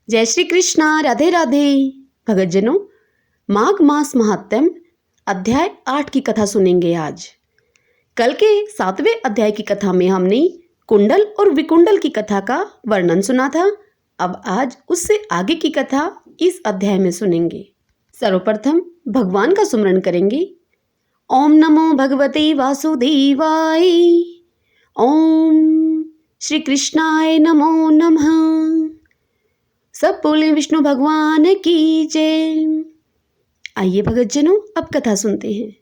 जय श्री कृष्णा। राधे राधे। भगतजनों, माघ मास महात्म्य अध्याय 8 की कथा सुनेंगे आज। कल के 7वें अध्याय की कथा में हमने कुंडल और विकुंडल की कथा का वर्णन सुना था। अब आज उससे आगे की कथा इस अध्याय में सुनेंगे। सर्वप्रथम भगवान का सुमरण करेंगे। ओम नमो भगवते वासुदेवाय। ओम श्री कृष्णाय नमो नमः। सब बोले विष्णु भगवान की जय। आइए भगतजनों, अब कथा सुनते हैं।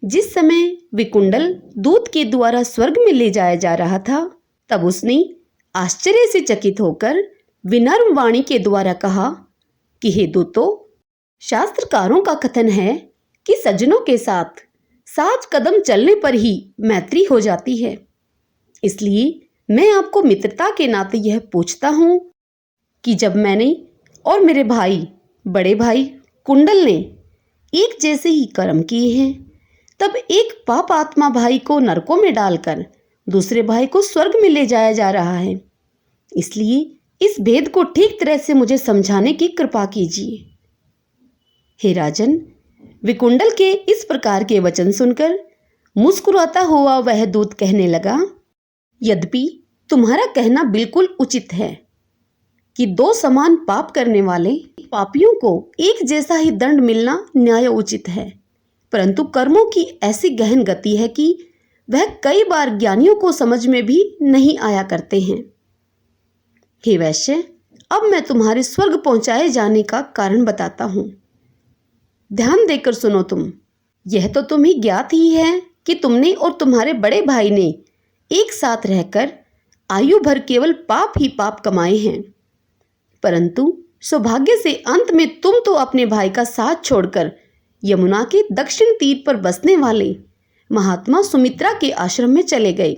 जिस समय विकुंडल दूत के द्वारा स्वर्ग में ले जाया जा रहा था, तब उसने आश्चर्य से चकित होकर विनम्र वाणी के द्वारा कहा कि हे दूतों, शास्त्रकारों का कथन है कि सज्जनों के साथ 7 कदम चलने पर ही मैत्री हो जाती है। इसलिए मैं आपको मित्रता के नाते यह पूछता हूं कि जब मैंने और मेरे भाई, बड़े भाई कुंडल ने एक जैसे ही कर्म किए हैं, तब एक पाप आत्मा भाई को नरकों में डालकर दूसरे भाई को स्वर्ग में ले जाया जा रहा है। इसलिए इस भेद को ठीक तरह से मुझे समझाने की कृपा कीजिए। हे राजन, विकुंडल के इस प्रकार के वचन सुनकर मुस्कुराता हुआ वह दूत कहने लगा, यद्यपि तुम्हारा कहना बिल्कुल उचित है कि 2 समान पाप करने वाले पापियों को एक जैसा ही दंड मिलना न्याय उचित है, परंतु कर्मों की ऐसी गहन गति है कि वह कई बार ज्ञानियों को समझ में भी नहीं आया करते हैं। हे वैश्य, अब मैं तुम्हारे स्वर्ग पहुंचाए जाने का कारण बताता हूं। ध्यान देकर सुनो तुम। यह तो तुम्हें ज्ञात ही है कि तुमने और तुम्हारे बड़े भाई ने एक साथ रहकर आयु भर केवल पाप ही पाप कमाए हैं, परंतु सौभाग्य से अंत में तुम तो अपने भाई का साथ छोड़कर यमुना के दक्षिण तीर पर बसने वाले महात्मा सुमित्रा के आश्रम में चले गए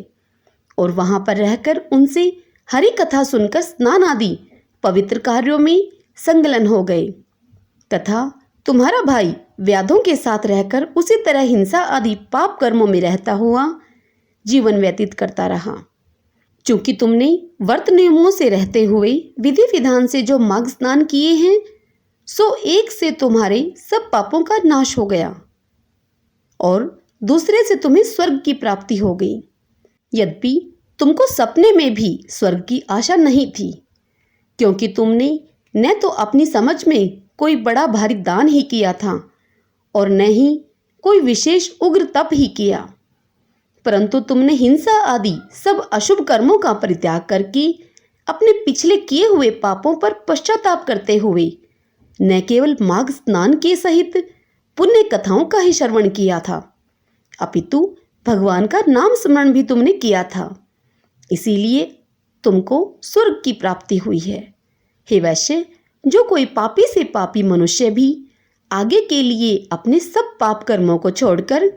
और वहां पर रहकर उनसे हरि कथा सुनकर स्नान आदि पवित्र कार्यों में संलग्न हो गए तथा तुम्हारा भाई व्याधों के साथ रहकर उसी तरह हिंसा आदि पाप कर्मों में रहता हुआ जीवन व्यतीत करता रहा। चूंकि तुमने व्रत नियमों से रहते हुए विधि विधान से जो माघ स्नान किए हैं, सो एक से तुम्हारे सब पापों का नाश हो गया और दूसरे से तुम्हें स्वर्ग की प्राप्ति हो गई। यद्यपि तुमको सपने में भी स्वर्ग की आशा नहीं थी, क्योंकि तुमने न तो अपनी समझ में कोई बड़ा भारी दान ही किया था और न ही कोई विशेष उग्र तप ही किया, परंतु तुमने हिंसा आदि सब अशुभ कर्मों का परित्याग करके अपने पिछले किए हुए पापों पर पश्चाताप करते हुए न केवल माघ स्नान के सहित पुण्य कथाओं का ही श्रवण किया था, अपितु भगवान का नाम स्मरण भी तुमने किया था। इसीलिए तुमको स्वर्ग की प्राप्ति हुई है। हे वैश्य, जो कोई पापी से पापी मनुष्य भी आगे के लिए अपने सब पाप कर्मों को छोड़कर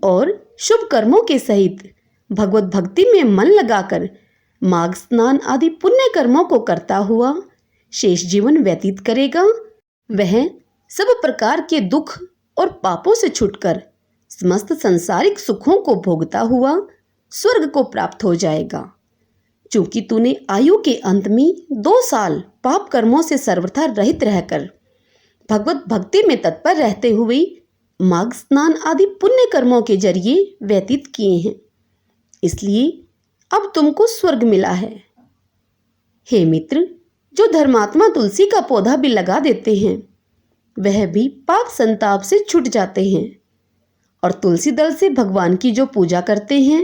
और शुभ कर्मों के सहित भगवत भक्ति में मन लगाकर माघ स्नान आदि पुण्य कर्मों को करता हुआ शेष जीवन व्यतीत करेगा, वह सब प्रकार के दुख और पापों से छूटकर समस्त संसारिक सुखों को भोगता हुआ स्वर्ग को प्राप्त हो जाएगा। चूंकि तूने आयु के अंत में 2 साल पाप कर्मों से सर्वथा रहित रहकर भगवत भक्ति में तत्पर रहते हुए माघ स्नान आदि पुण्य कर्मों के जरिए व्यतीत किए हैं, इसलिए अब तुमको स्वर्ग मिला है। हे मित्र, जो धर्मात्मा तुलसी का पौधा भी लगा देते हैं, वह भी पाप संताप से छूट जाते हैं और तुलसी दल से भगवान की जो पूजा करते हैं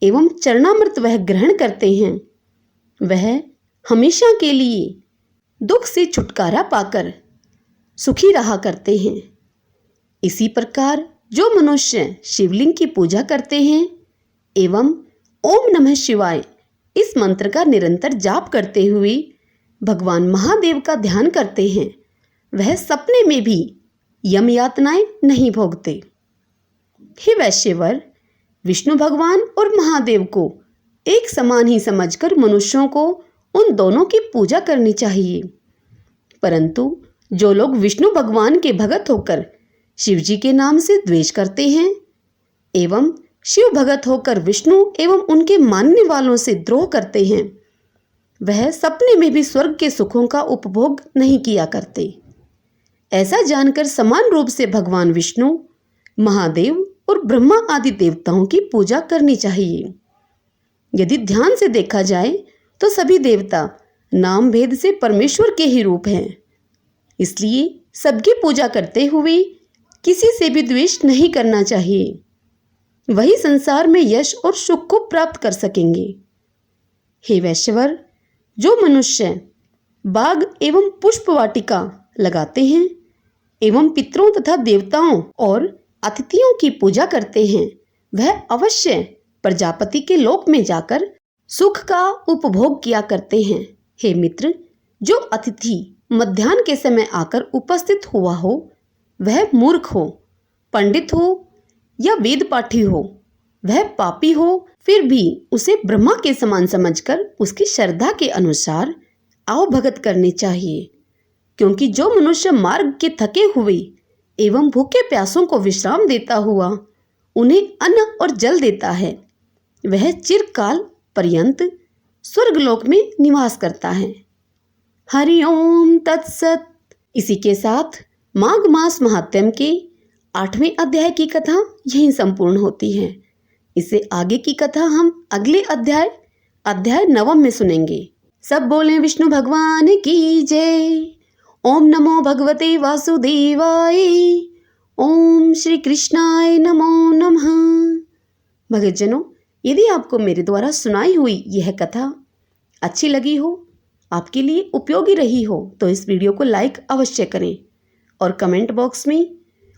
एवं चरणामृत वह ग्रहण करते हैं, वह हमेशा के लिए दुख से छुटकारा पाकर सुखी रहा करते हैं। इसी प्रकार जो मनुष्य शिवलिंग की पूजा करते हैं एवं ओम नमः शिवाय इस मंत्र का निरंतर जाप करते हुए भगवान महादेव का ध्यान करते हैं, वह सपने में भी यम यातनाएं नहीं भोगते। हे वैश्यवर, विष्णु भगवान और महादेव को एक समान ही समझकर मनुष्यों को उन दोनों की पूजा करनी चाहिए, परंतु जो लोग विष्णु भगवान के भगत होकर शिव जी के नाम से द्वेष करते हैं एवं शिव भगत होकर विष्णु एवं उनके मानने वालों से द्रोह करते हैं, वह सपने में भी स्वर्ग के सुखों का उपभोग नहीं किया करते। ऐसा जानकर समान रूप से भगवान विष्णु, महादेव और ब्रह्मा आदि देवताओं की पूजा करनी चाहिए। यदि ध्यान से देखा जाए तो सभी देवता नाम भेद से परमेश्वर के ही रूप हैं। इसलिए सबकी पूजा करते हुए किसी से भी द्वेष नहीं करना चाहिए। वही संसार में यश और सुख को प्राप्त कर सकेंगे। हे वैश्यवर, जो मनुष्य बाग एवं पुष्प वाटिका लगाते हैं एवं पितरों तथा देवताओं और अतिथियों की पूजा करते हैं, वह अवश्य प्रजापति के लोक में जाकर सुख का उपभोग किया करते हैं। हे मित्र, जो अतिथि मध्याह्न के समय आकर उपस्थित हुआ हो, वह मूर्ख हो, पंडित हो या वेद पाठी हो, वह पापी हो, फिर भी उसे ब्रह्मा के समान समझकर उसकी श्रद्धा के अनुसार आवभगत करनी चाहिए। क्योंकि जो मनुष्य मार्ग के थके हुए एवं भूखे प्यासों को विश्राम देता हुआ उन्हें अन्न और जल देता है, वह चिरकाल पर्यंत स्वर्गलोक में निवास करता है। हरि ओम तत्सत। इसी के साथ माघ मास महात्म्य के 8वें अध्याय की कथा यहीं संपूर्ण होती है। इससे आगे की कथा हम अगले अध्याय 9 में सुनेंगे। सब बोले विष्णु भगवान की जय। ओम नमो भगवते वासुदेवाय। ओम श्री कृष्णाय नमो नमः। भक्तजनों, यदि आपको मेरे द्वारा सुनाई हुई यह कथा अच्छी लगी हो, आपके लिए उपयोगी रही हो, तो इस वीडियो को लाइक अवश्य करें और कमेंट बॉक्स में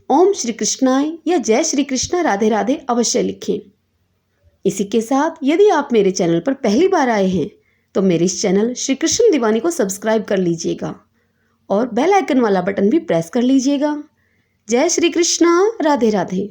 ओम श्री कृष्णाय या जय श्री कृष्णा राधे राधे अवश्य लिखें। इसी के साथ यदि आप मेरे चैनल पर पहली बार आए हैं तो मेरे इस चैनल श्री कृष्ण दीवानी को सब्सक्राइब कर लीजिएगा और बेल आइकन वाला बटन भी प्रेस कर लीजिएगा। जय श्री कृष्णा, राधे राधे।